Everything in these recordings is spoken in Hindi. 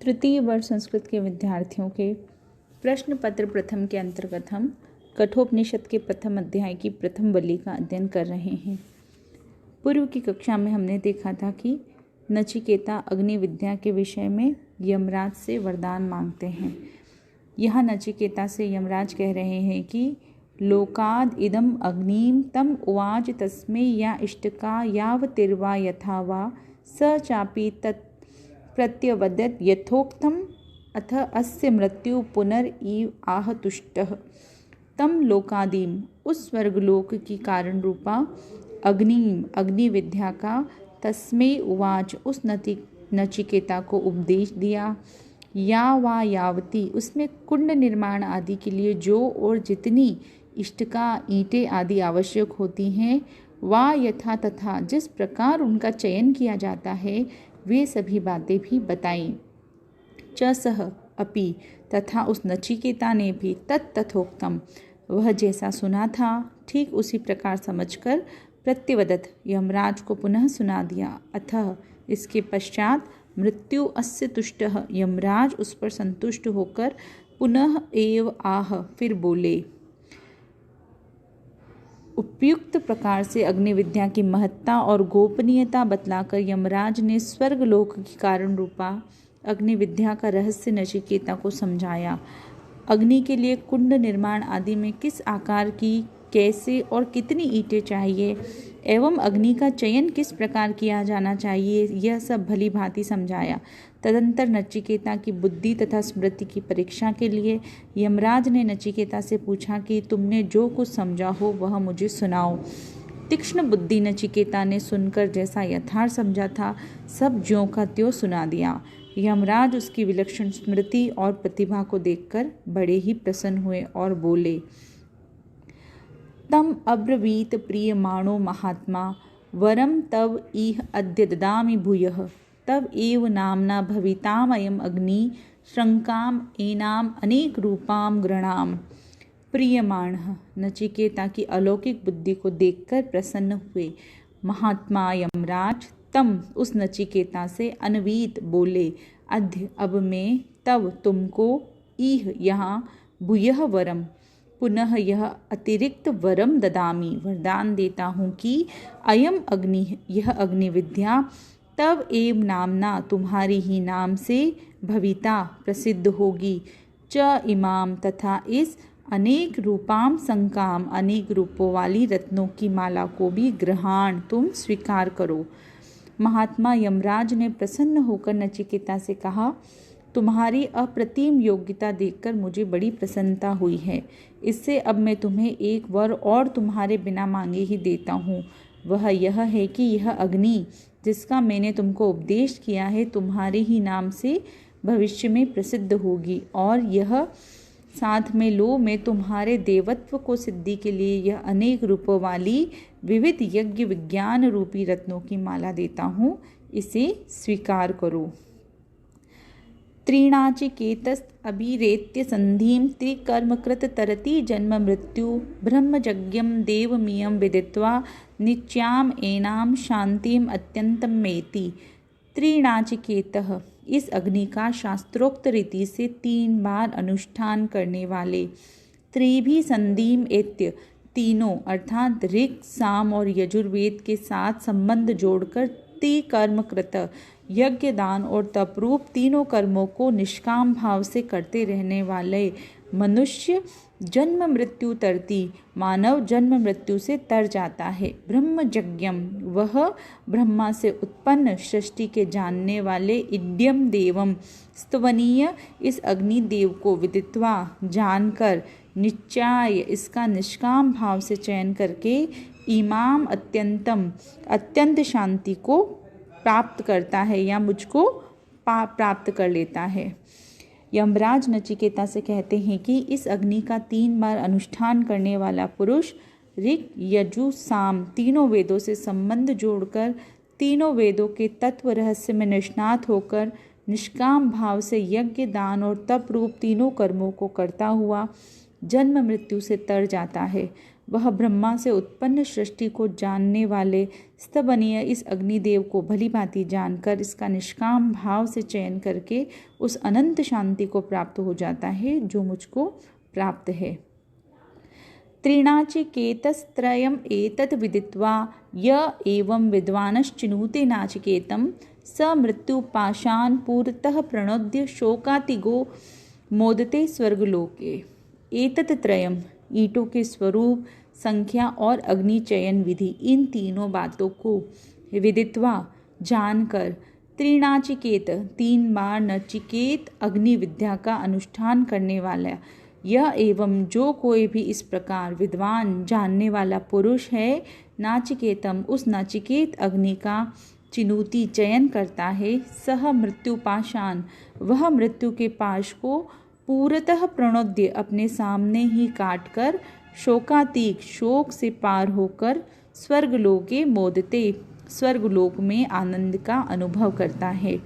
तृतीय वर्ष संस्कृत के विद्यार्थियों के प्रश्न पत्र प्रथम के अंतर्गत हम कठोपनिषद के प्रथम अध्याय की प्रथम वल्ली का अध्ययन कर रहे हैं। पूर्व की कक्षा में हमने देखा था कि नचिकेता अग्नि विद्या के विषय में यमराज से वरदान मांगते हैं। यहाँ नचिकेता से यमराज कह रहे हैं कि लोकाद इदम अग्निम तम उवाच तस्मै या इष्टका यावतिर्वा यथा वा स चापि तत् प्रत्यवदत् यथोक्तम अथ अस्य मृत्यु पुनर्इव आह तुष्टः। तम लोकादीम उस स्वर्गलोक की कारण रूपा अग्नि विद्या का तस्मै उवाच उस नचिकेता को उपदेश दिया। या वा यावती उसमें कुंड निर्माण आदि के लिए जो और जितनी इष्टका ईंटें आदि आवश्यक होती हैं, वा यथा तथा जिस प्रकार उनका चयन किया जाता है, वे सभी बातें भी बताईं। च सह अपि तथा उस नचिकेता ने भी तत्तथोक्तम वह जैसा सुना था ठीक उसी प्रकार समझकर प्रत्यवदत यमराज को पुनः सुना दिया। अतः इसके पश्चात मृत्यु अस्य तुष्टः यमराज उस पर संतुष्ट होकर पुनः एव आह फिर बोले। उपयुक्त प्रकार से अग्नि विद्या की महत्ता और गोपनीयता बतलाकर यमराज ने स्वर्गलोक की कारण रूपा अग्नि विद्या का रहस्य नचिकेता को समझाया। अग्नि के लिए कुंड निर्माण आदि में किस आकार की, कैसे और कितनी ईंटें चाहिए एवं अग्नि का चयन किस प्रकार किया जाना चाहिए, यह सब भली भांति समझाया। तदंतर नचिकेता की बुद्धि तथा स्मृति की परीक्षा के लिए यमराज ने नचिकेता से पूछा कि तुमने जो कुछ समझा हो वह मुझे सुनाओ। तीक्ष्ण बुद्धि नचिकेता ने सुनकर जैसा यथार्थ समझा था सब ज्यों का त्यों सुना दिया। यमराज उसकी विलक्षण स्मृति और प्रतिभा को देखकर बड़े ही प्रसन्न हुए और बोले। तम अब्रवीत प्रियमाणो महात्मा वरम तव इह अद्य ददामि भूयः तव एव नामना भवितामयम् अग्नि श्रृंकाम एनाम अनेक रूपाम गृणाम। प्रियमाणः नचिकेता की अलौकिक बुद्धि को देखकर प्रसन्न हुए महात्मा यमराज तम उस नचिकेता से अनवीत बोले। अद्य अब मैं तव तुमको इह यहाँ भूयः वरम पुनः यह अतिरिक्त वरम ददामी वरदान देता हूँ कि अयम अग्नि यह अग्नि विद्या तव एव नामना तुम्हारी ही नाम से भविता प्रसिद्ध होगी। च इमाम तथा इस अनेक रूपाम संकाम अनेक रूपों वाली रत्नों की माला को भी ग्रहण तुम स्वीकार करो। महात्मा यमराज ने प्रसन्न होकर नचिकेता से कहा, तुम्हारी अप्रतिम योग्यता देखकर मुझे बड़ी प्रसन्नता हुई है। इससे अब मैं तुम्हें एक वर और तुम्हारे बिना मांगे ही देता हूँ। वह यह है कि यह अग्नि जिसका मैंने तुमको उपदेश किया है तुम्हारे ही नाम से भविष्य में प्रसिद्ध होगी। और यह साथ में लो मैं तुम्हारे देवत्व को सिद्धि के लिए यह अनेक रूपों वाली विविध यज्ञ विज्ञान रूपी रत्नों की माला देता हूँ, इसे स्वीकार करो। त्रीणाचिकेतस्त अभिरेत्य संधिम त्रिकर्मकृत तरति जन्म मृत्यु ब्रह्मजज्ञम देवमियं विदित्वा नित्याम एनाम शांतिम अत्यंतम मेति। त्रिणाचिकेतः इस अग्नि का शास्त्रोक्त रीति से 3 बार अनुष्ठान करने वाले। त्रिभी संधिम एत्य तीनों अर्थात ऋक् साम और यजुर्वेद के साथ संबंध जोड़कर त्रिकर्मकृत यज्ञ दान और तपरूप तीनों कर्मों को निष्काम भाव से करते रहने वाले मनुष्य जन्म मृत्यु तरती मानव जन्म मृत्यु से तर जाता है। ब्रह्मजज्ञम वह ब्रह्मा से उत्पन्न सृष्टि के जानने वाले इड्यम देवम स्तवनीय इस अग्निदेव को विदित्वा जानकर निश्चय इसका निष्काम भाव से चयन करके इमाम अत्यंत शांति को प्राप्त करता है या मुझको प्राप्त कर लेता है। यमराज नचिकेता से कहते हैं कि इस अग्नि का 3 बार अनुष्ठान करने वाला पुरुष ऋक् यजु साम तीनों वेदों से संबंध जोड़कर तीनों वेदों के तत्व रहस्य में निष्णात होकर निष्काम भाव से यज्ञ दान और तप रूप तीनों कर्मों को करता हुआ जन्म मृत्यु से तर जाता है। वह ब्रह्मा से उत्पन्न सृष्टि को जानने वाले स्तबनीय इस अग्निदेव को भली भांति जानकर इसका निष्काम भाव से चयन करके उस अनंत शांति को प्राप्त हो जाता है जो मुझको प्राप्त है। त्रिनाचिकेतस्त्रयम् एतत् विदित्वा य एवं विद्वानश्चिनुते नाचिकेतं स मृत्युपाशान् पुरतः प्रणोद्य शोकातिगो मोदते स्वर्गलोके। एतत् त्रयम्, ईंटों के स्वरूप, संख्या और अग्नि चयन विधि, इन तीनों बातों को विदित्वा जानकर, त्रिनाचिकेत 3 बार नचिकेत अग्नि विद्या का अनुष्ठान करने वाला यह एवं जो कोई भी इस प्रकार विद्वान जानने वाला पुरुष है, नाचिकेतम उस नाचिकेत अग्नि का चिनुति चयन करता है, सह मृत्युपाशान वह मृत्यु के पाश को पूरतः प्रणोद्य अपने सामने ही काटकर, शोकातीक शोक से पार होकर, स्वर्गलोके मोदते स्वर्गलोक में आनंद का अनुभव करता है।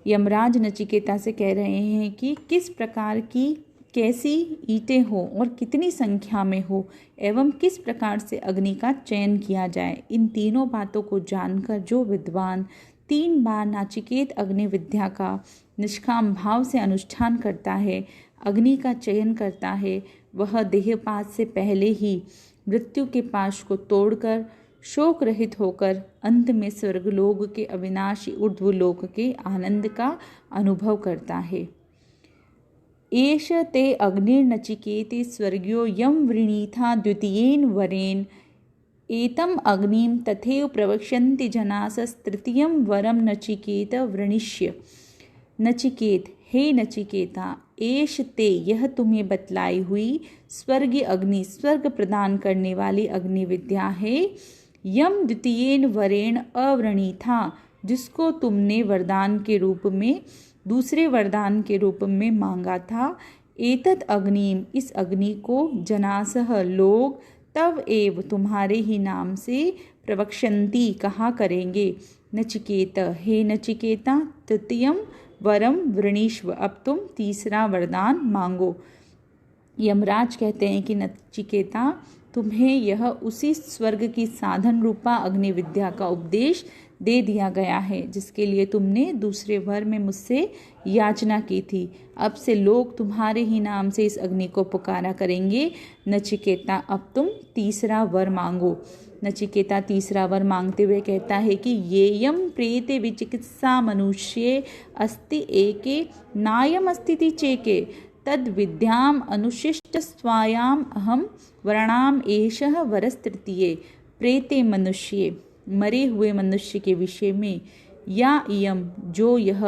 यमराज नचिकेता से कह रहे हैं कि किस प्रकार की कैसी ईंटें हो और कितनी संख्या में हो एवं किस प्रकार से अग्नि का चयन किया जाए। इन तीनों बातों को जानकर जो विद्वान 3 बार नाचिकेत अग्नि विद्या का निष्काम भाव से अनुष्ठान करता है, अग्नि का चयन करता है, वह देहपात से पहले ही मृत्यु के पाश को तोड़कर शोक रहित होकर अंत में स्वर्गलोक के अविनाशी ऊर्ध्वलोक के आनंद का अनुभव करता है। एष ते अग्निर्नचिकेते स्वर्ग्यो यम वृणीथा द्वितीयेन वरेण एतम अग्निम तथैव प्रवक्ष्यन्ति जनासस्तृतीयं वरम नचिकेत वृणीष्य। नचिकेत, हे नचिकेता, एष ते यह तुम्हें बतलाई हुई स्वर्गीय अग्नि स्वर्ग प्रदान करने वाली अग्नि विद्या है। यम द्वितीयेन वरेण अवृणीथा जिसको तुमने वरदान के रूप में दूसरे वरदान के रूप में मांगा था। एतत् अग्निम इस अग्नि को जनासह लोग तव एव तुम्हारे ही नाम से प्रवक्ष्यन्ति कहा करेंगे। नचिकेत, हे नचिकेता, तृतीयम वरम वृणीष्व अब तुम तीसरा वरदान मांगो। यमराज कहते हैं कि नचिकेता, तुम्हें यह उसी स्वर्ग की साधन रूपा अग्नि विद्या का उपदेश दे दिया गया है जिसके लिए तुमने दूसरे वर में मुझसे याचना की थी। अब से लोग तुम्हारे ही नाम से इस अग्नि को पुकारा करेंगे। नचिकेता, अब तुम तीसरा वर मांगो। नचिकेता तीसरा वर मांगते हुए कहता है कि येयम प्रेते विचिकित्सा मनुष्ये अस्ति एके नायम अस्ति चेके तद विद्याम अनुशिष्ट स्वायाम अहम वर्णाम एषः वरस्तृतीये। प्रेते मनुष्य, मरे हुए मनुष्य के विषय में, या इयम जो यह,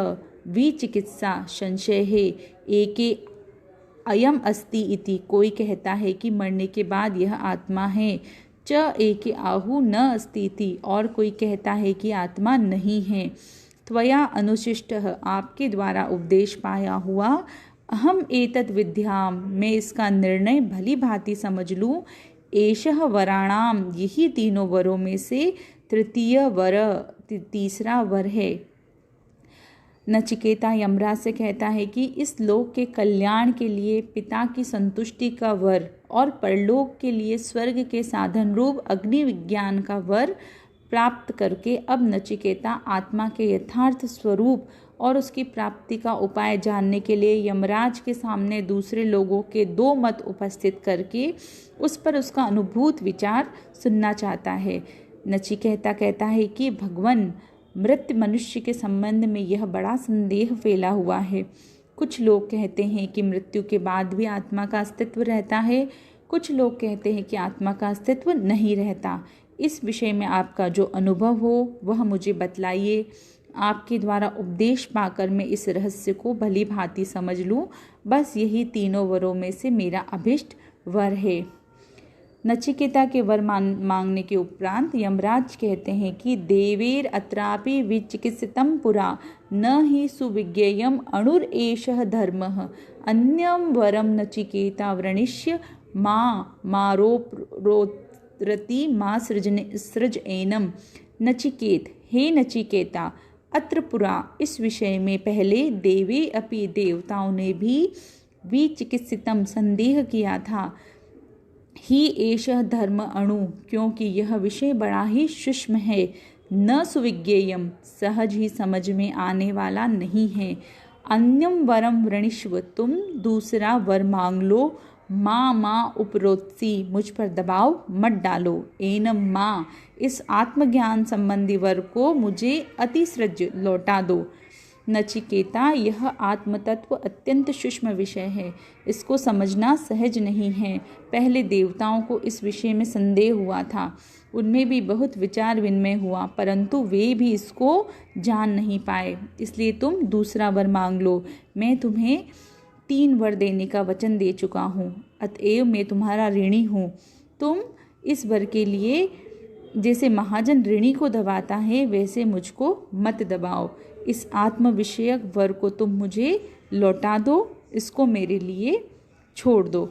विचिकित्सा संशय है, एके अयम अस्ति इति कोई कहता है कि मरने के बाद यह आत्मा है, च एके आहु न अस्ति इति और कोई कहता है कि आत्मा नहीं है। त्वया अनुशिष्टः आपके द्वारा उपदेश पाया हुआ, अहम एतत् विद्याम मैं इसका निर्णय भली भांति समझ लूँ। एषः वराणाम यही तीनों वरों में से तृतीय वर तीसरा वर है। नचिकेता यमराज से कहता है कि इस लोक के कल्याण के लिए पिता की संतुष्टि का वर और परलोक के लिए स्वर्ग के साधन रूप अग्नि विज्ञान का वर प्राप्त करके अब नचिकेता आत्मा के यथार्थ स्वरूप और उसकी प्राप्ति का उपाय जानने के लिए यमराज के सामने दूसरे लोगों के 2 मत उपस्थित करके उस पर उसका अनुभूत विचार सुनना चाहता है। नचिकेता कहता है कि भगवान, मृत मनुष्य के संबंध में यह बड़ा संदेह फैला हुआ है। कुछ लोग कहते हैं कि मृत्यु के बाद भी आत्मा का अस्तित्व रहता है, कुछ लोग कहते हैं कि आत्मा का अस्तित्व नहीं रहता। इस विषय में आपका जो अनुभव हो वह मुझे बतलाइए। आपके द्वारा उपदेश पाकर मैं इस रहस्य को भली भांति समझ लूँ। बस यही तीनों वरों में से मेरा अभिष्ट वर है। नचिकेता के वर मांगने के उपरांत यमराज कहते हैं कि देवेर अत्रापि विचिकित्सितं पुरा न हि सुविज्ञेयम् अणुर एषः धर्मः अन्यं वरम नचिकेता वृणीष्य मारोपरोत्रति मा सृजएनम। नचिकेत, हे नचिकेता, अत्र पुरा इस विषय में पहले देवे अपि देवताओं ने भी विचिकित्सितम संदेह किया था। ही एषः धर्म अणु, क्योंकि यह विषय बड़ा ही सूक्ष्म है, न सुविज्ञेयम, सहज ही समझ में आने वाला नहीं है। अन्यम वरम वृणीष्व, तुम दूसरा वर मांग लो। माँ उपरोत्सी, मुझ पर दबाव मत डालो। एनम माँ, इस आत्मज्ञान संबंधी वर को मुझे अतिसृज लौटा दो। नचिकेता, यह आत्मतत्व अत्यंत सूक्ष्म विषय है, इसको समझना सहज नहीं है। पहले देवताओं को इस विषय में संदेह हुआ था, उनमें भी बहुत विचार विनिमय हुआ, परंतु वे भी इसको जान नहीं पाए। इसलिए तुम दूसरा वर मांग लो। मैं तुम्हें 3 वर देने का वचन दे चुका हूँ, अतएव मैं तुम्हारा ऋणी हूँ। तुम इस वर के लिए जैसे महाजन ऋणी को दबाता है, वैसे मुझको मत दबाओ। इस आत्म विषयक वर को तुम मुझे लौटा दो, इसको मेरे लिए छोड़ दो।